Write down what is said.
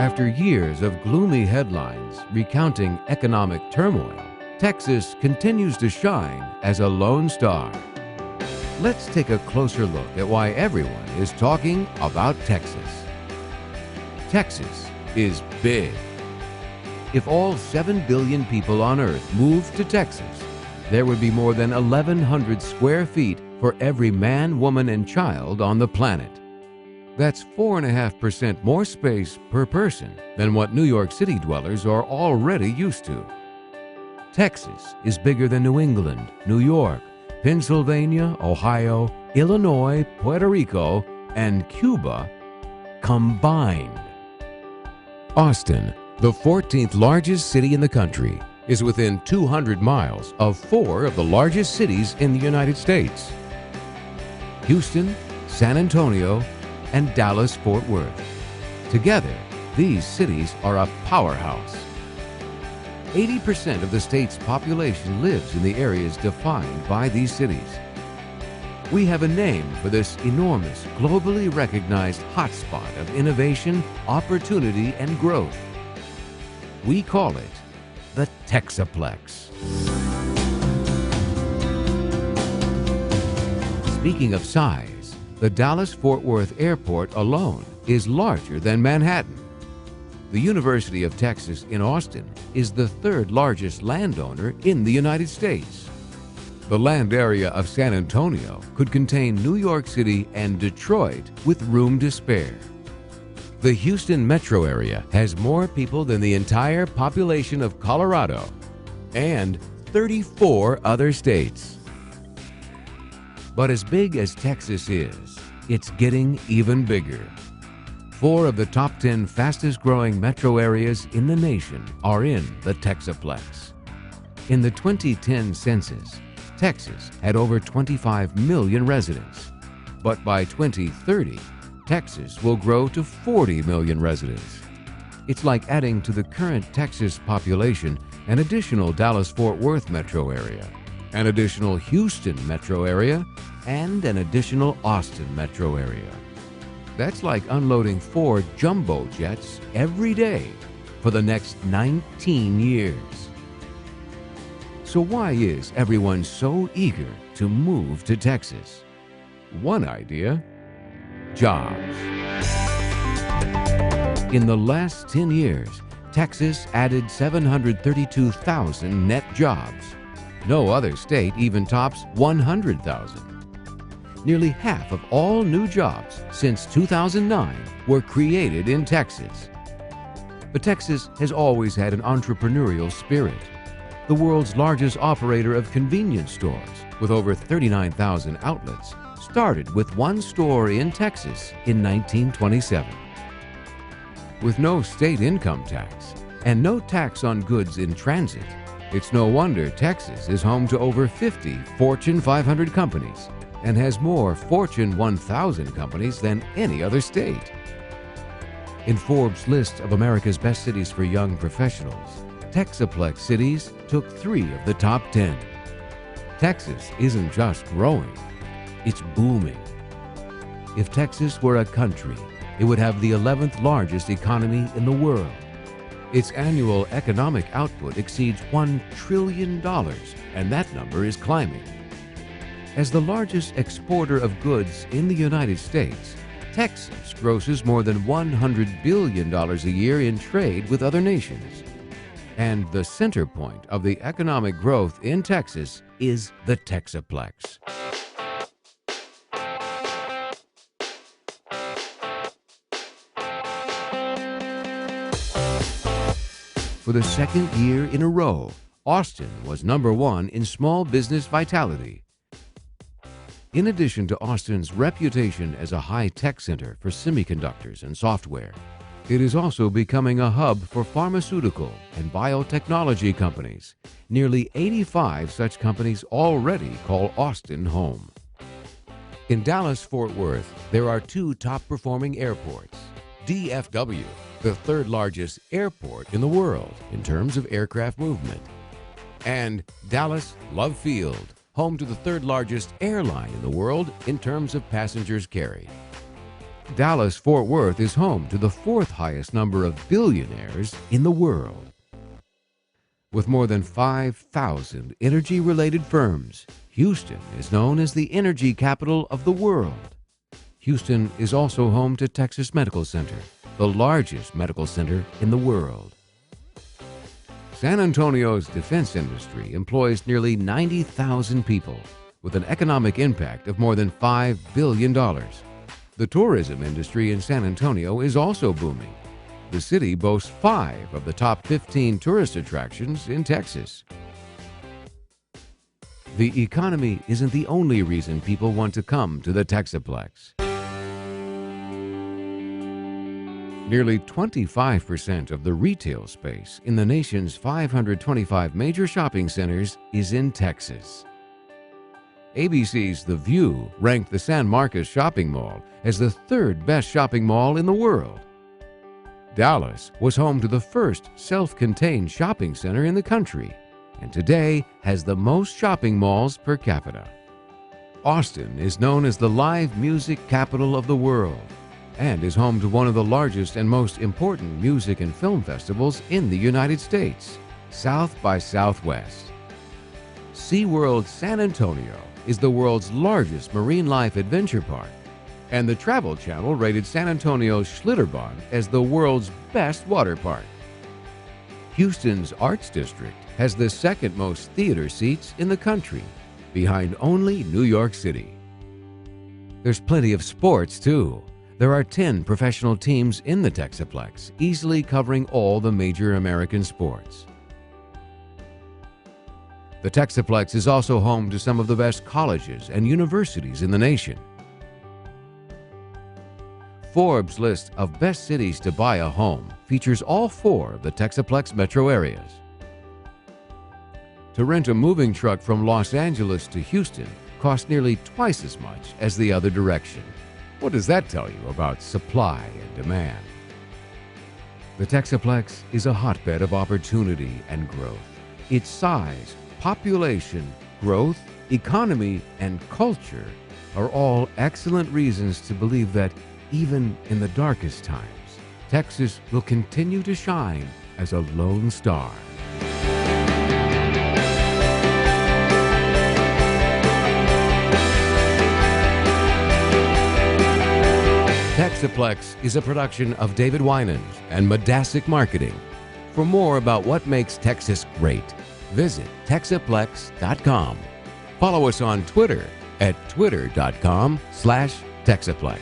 After years of gloomy headlines recounting economic turmoil, Texas continues to shine as a lone star. Let's take a closer look at why everyone is talking about Texas. Texas is big. If all 7 billion people on Earth moved to Texas, there would be more than 1,100 square feet for every man, woman, and child on the planet. That's 4.5% more space per person than what New York City dwellers are already used to. Texas is bigger than New England, New York, Pennsylvania, Ohio, Illinois, Puerto Rico, and Cuba combined. Austin, the 14th largest city in the country, is within 200 miles of 4 of the largest cities in the United States: Houston, San Antonio, and Dallas-Fort Worth. Together, these cities are a powerhouse. 80% of the state's population lives in the areas defined by these cities. We have a name for this enormous, globally recognized hotspot of innovation, opportunity, and growth. We call it the Texaplex. Speaking of size, the Dallas-Fort Worth Airport alone is larger than Manhattan. The University of Texas in Austin is the 3rd largest landowner in the United States. The land area of San Antonio could contain New York City and Detroit with room to spare. The Houston metro area has more people than the entire population of Colorado and 34 other states. But as big as Texas is, it's getting even bigger. 4 of the top 10 fastest growing metro areas in the nation are in the Texaplex. In the 2010 census, Texas had over 25 million residents. But by 2030, Texas will grow to 40 million residents. It's like adding to the current Texas population an additional Dallas-Fort Worth metro area, an additional Houston metro area, and an additional Austin metro area. That's like unloading 4 jumbo jets every day for the next 19 years. So why is everyone so eager to move to Texas? One idea: jobs. In the last 10 years, Texas added 732,000 net jobs. No other state even tops 100,000. Nearly half of all new jobs since 2009 were created in Texas. But Texas has always had an entrepreneurial spirit. The world's largest operator of convenience stores, with over 39,000 outlets, started with 1 store in Texas in 1927. With no state income tax and no tax on goods in transit, it's no wonder Texas is home to over 50 Fortune 500 companies and has more Fortune 1000 companies than any other state. In Forbes' list of America's best cities for young professionals, Texaplex cities took 3 of the top 10. Texas isn't just growing, it's booming. If Texas were a country, it would have the 11th largest economy in the world. Its annual economic output exceeds $1 trillion, and that number is climbing. As the largest exporter of goods in the United States, Texas grosses more than $100 billion a year in trade with other nations. And the center point of the economic growth in Texas is the Texaplex. For the 2nd year in a row, Austin was #1 in small business vitality. In addition to Austin's reputation as a high-tech center for semiconductors and software, it is also becoming a hub for pharmaceutical and biotechnology companies. Nearly 85 such companies already call Austin home. In Dallas-Fort Worth, there are 2 top-performing airports: DFW, the 3rd largest airport in the world in terms of aircraft movement, and Dallas Love Field, home to the 3rd largest airline in the world in terms of passengers carried. Dallas-Fort Worth is home to the fourth highest number of billionaires in the world. With more than 5,000 energy-related firms, Houston is known as the energy capital of the world. Houston is also home to Texas Medical Center, the largest medical center in the world. San Antonio's defense industry employs nearly 90,000 people, with an economic impact of more than $5 billion. The tourism industry in San Antonio is also booming. The city boasts 5 of the top 15 tourist attractions in Texas. The economy isn't the only reason people want to come to the Texaplex. Nearly 25% of the retail space in the nation's 525 major shopping centers is in Texas. ABC's The View ranked the San Marcos Shopping Mall as the 3rd best shopping mall in the world. Dallas was home to the first self-contained shopping center in the country, and today has the most shopping malls per capita. Austin is known as the live music capital of the world and is home to one of the largest and most important music and film festivals in the United States, South by Southwest. SeaWorld San Antonio is the world's largest marine life adventure park, and the Travel Channel rated San Antonio's Schlitterbahn as the world's best water park. Houston's Arts District has the 2nd most theater seats in the country, behind only New York City. There's plenty of sports, too. There are 10 professional teams in the Texaplex, easily covering all the major American sports. The Texaplex is also home to some of the best colleges and universities in the nation. Forbes' list of best cities to buy a home features all 4 of the Texaplex metro areas. To rent a moving truck from Los Angeles to Houston costs nearly twice as much as the other direction. What does that tell you about supply and demand? The Texaplex is a hotbed of opportunity and growth. Its size, population, growth, economy, and culture are all excellent reasons to believe that even in the darkest times, Texas will continue to shine as a lone star. Texaplex is a production of David Winans and Medasic Marketing. For more about what makes Texas great, visit Texaplex.com. Follow us on Twitter at twitter.com/Texaplex.